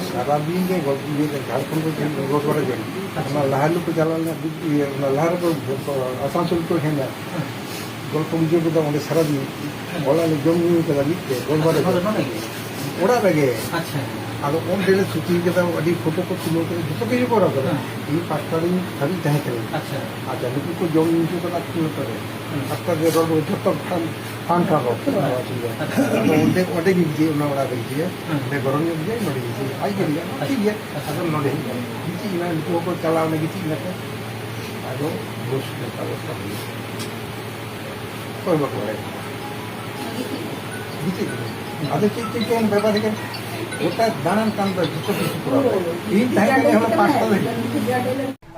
सारादिन Jharkhand road बड़े लहालू को चला लहार आसानसोल को हेना गल्प बुझे को सारादिन बोला जम मिलते गोल बड़े ओड़ा लगे अब उन डेले छुट्टी के फोटो को तुलो जो किसी को ये पाँचटा दिन धाबी तहे अच्छा नुकु को जम मिलते पाँचटा रोड जो फान था ओडे गिजे ओड़ा गिजे गरम गिजे नोड़े गिजे आई गए ठीक है अब नोड़े गिजे नुकु को चला गिजे अब बुश गिजे अद चेक व्यापार गोटा दानान काम जो किसी इन पाँचटा